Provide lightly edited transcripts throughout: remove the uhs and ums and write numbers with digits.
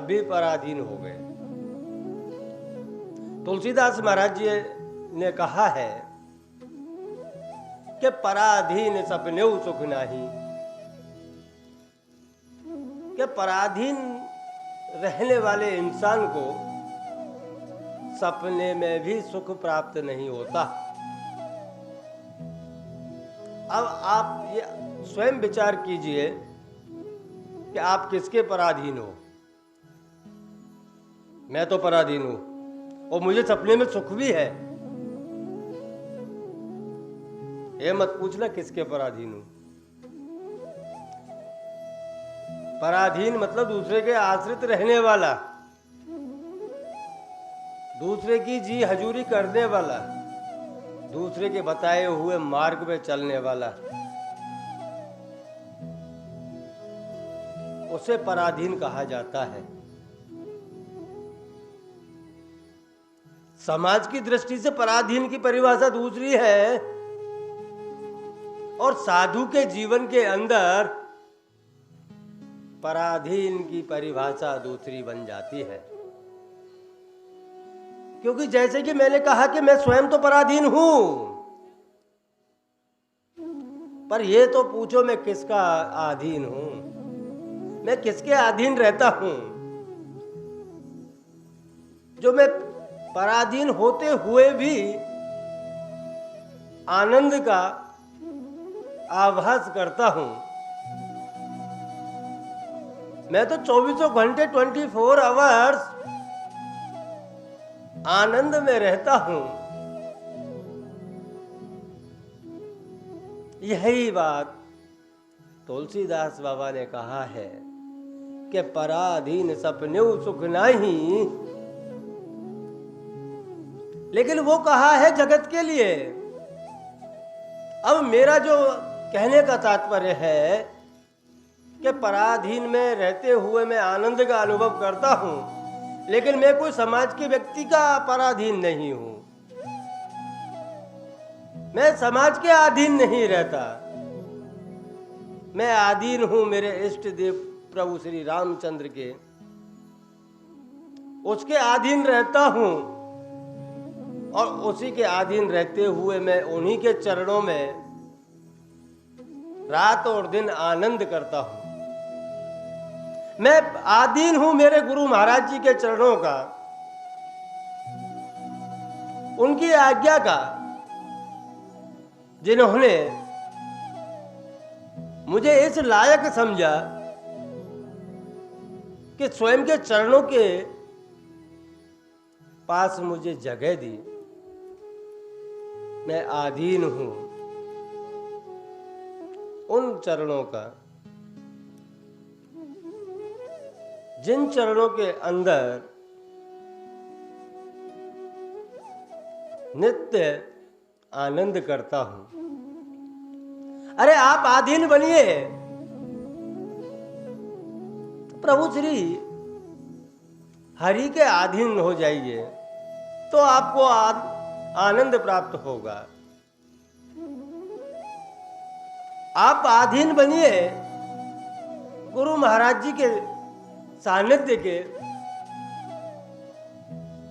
भी पराधीन हो गए। तुलसीदास महाराज जी ने कहा है कि पराधीन सपने सुख नाही, कि पराधीन रहने वाले इंसान को सपने में भी सुख प्राप्त नहीं होता। अब आप ये स्वयं विचार कीजिए कि आप किसके पराधीन हो। मैं तो पराधीन हूं और मुझे सपने में सुख भी है। ये मत पूछना किसके पराधीन हूं। पराधीन मतलब दूसरे के आश्रित रहने वाला, दूसरे की जी हजूरी करने वाला, दूसरे के बताए हुए मार्ग पे चलने वाला, उसे पराधीन कहा जाता है। समाज की दृष्टि से पराधीन की परिभाषा दूसरी है और साधु के जीवन के अंदर पराधीन की परिभाषा दूसरी बन जाती है। क्योंकि जैसे कि मैंने कहा कि मैं स्वयं तो पराधीन हूं, पर यह तो पूछो मैं किसका अधीन हूं, मैं किसके अधीन रहता हूं। जो मैं पराधीन होते हुए भी आनंद का आभास करता हूं। मैं तो 24 घंटे 24 आवर्स आनंद में रहता हूं। यही बात तुलसीदास बाबा ने कहा है कि पराधीन सपने सुख नहीं, लेकिन वो कहा है जगत के लिए। अब मेरा जो कहने का तात्पर्य है कि पराधीन में रहते हुए मैं आनंद का अनुभव करता हूं, लेकिन मैं कोई समाज के व्यक्ति का पराधीन नहीं हूं। मैं समाज के अधीन नहीं रहता। मैं अधीन हूं मेरे इष्ट देव प्रभु श्री रामचंद्र के, उसके अधीन रहता हूं और उसी के अधीन रहते हुए मैं उन्हीं के चरणों में रात और दिन आनंद करता हूं। मैं अधीन हूं मेरे गुरु महाराज जी के चरणों का, उनकी आज्ञा का, जिन्होंने मुझे इस लायक समझा कि स्वयं के चरणों के पास मुझे जगह दी। मैं अधीन हूं उन चरणों का जिन चरणों के अंदर नित्य आनंद करता हूं। अरे आप अधीन बनिए, प्रभु श्री हरि के अधीन हो जाइए तो आपको आनंद प्राप्त होगा। आप अधीन बनिए गुरु महाराज जी के सानिध्य के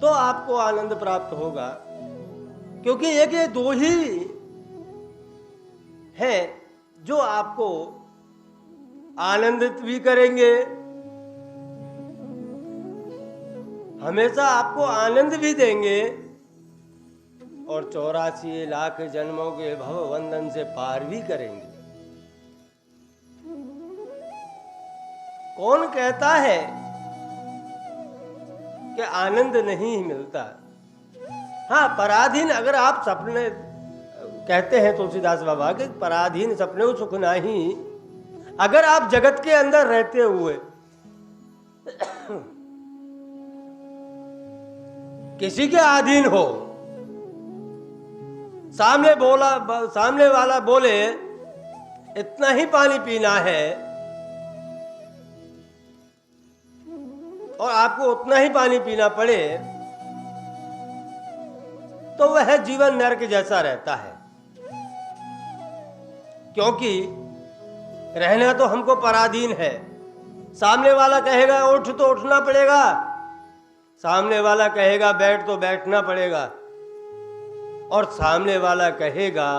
तो आपको आनंद प्राप्त होगा। क्योंकि एक ये दो ही हैं जो आपको आनंदित भी करेंगे, हमेशा आपको आनंद भी देंगे और 84 लाख जन्मों के भव बंधन से पार भी करेंगे। कौन कहता है कि आनंद नहीं मिलता? हाँ, पराधीन अगर आप सपने कहते हैं तुलसीदास बाबा के पराधीन सपने सुख नहीं, अगर आप जगत के अंदर रहते हुए किसी के अधीन हो, सामने वाला बोले इतना ही पानी पीना है और आपको उतना ही पानी पीना पड़े, तो वह जीवन नरक जैसा रहता है। क्योंकि रहना तो हमको पराधीन है, सामने वाला कहेगा उठ तो उठना पड़ेगा, सामने वाला कहेगा बैठ तो बैठना पड़ेगा, और सामने वाला कहेगा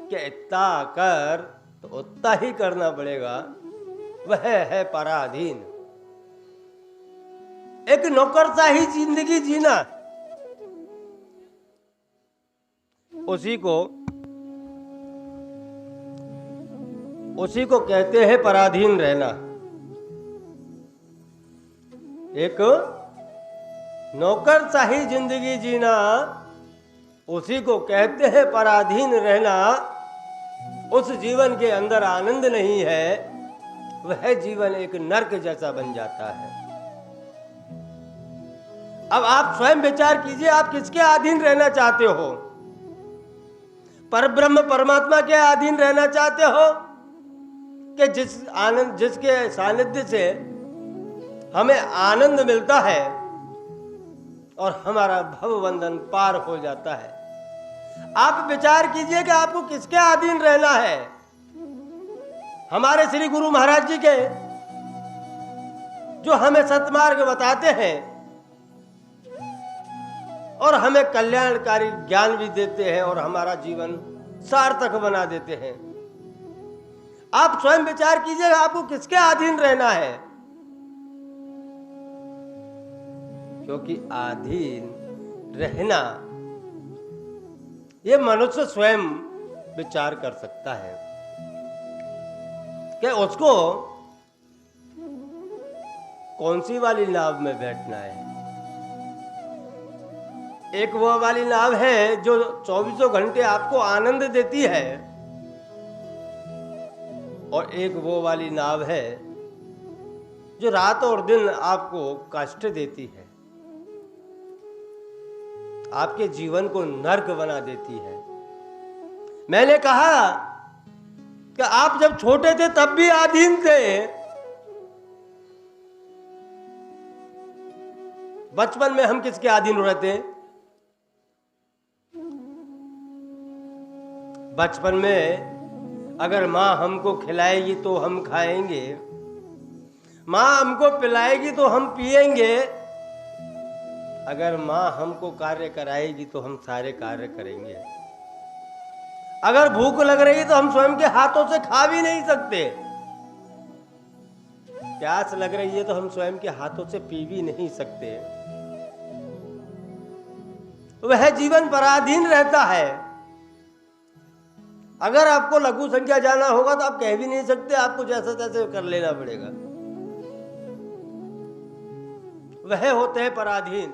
कि इतना कर तो उतना ही करना पड़ेगा। वह है पराधीन। एक नौकरशाही जिंदगी जीना, उसी को कहते हैं पराधीन रहना। एक नौकरशाही जिंदगी जीना उसी को कहते हैं पराधीन रहना। उस जीवन के अंदर आनंद नहीं है, वह जीवन एक नरक जैसा बन जाता है। अब आप स्वयं विचार कीजिए, आप किसके अधीन रहना चाहते हो? परब्रह्म परमात्मा के अधीन रहना चाहते हो कि जिसके सानिध्य से हमें आनंद मिलता है और हमारा भवबंधन पार हो जाता है? आप विचार कीजिए कि आपको किसके अधीन रहना है। हमारे श्री गुरु महाराज जी के, जो हमें सत्मार्ग बताते हैं और हमें कल्याणकारी ज्ञान भी देते हैं और हमारा जीवन सार्थक बना देते हैं। आप स्वयं विचार कीजिएगा आपको किसके अधीन रहना है, क्योंकि अधीन रहना ये मनुष्य स्वयं विचार कर सकता है कि उसको कौन सी वाली नाव में बैठना है। एक वो वाली नाव है जो 24 घंटे आपको आनंद देती है, और एक वो वाली नाव है जो रात और दिन आपको कष्ट देती है, आपके जीवन को नर्क बना देती है। मैंने कहा कि आप जब छोटे थे तब भी अधीन थे। बचपन में हम किसके अधीन रहते? बचपन में अगर माँ हमको खिलाएगी तो हम खाएंगे, माँ हमको पिलाएगी तो हम पिएंगे, अगर माँ हमको कार्य कराएगी तो हम सारे कार्य करेंगे। अगर भूख लग रही तो हम स्वयं के हाथों से खा भी नहीं सकते, प्यास लग रही है तो हम स्वयं के हाथों से पी भी नहीं सकते। वह जीवन पराधीन रहता है। अगर आपको लघु संख्या जाना होगा तो आप कह भी नहीं सकते, आपको जैसा तैसे कर लेना पड़ेगा। वह होते हैं पराधीन।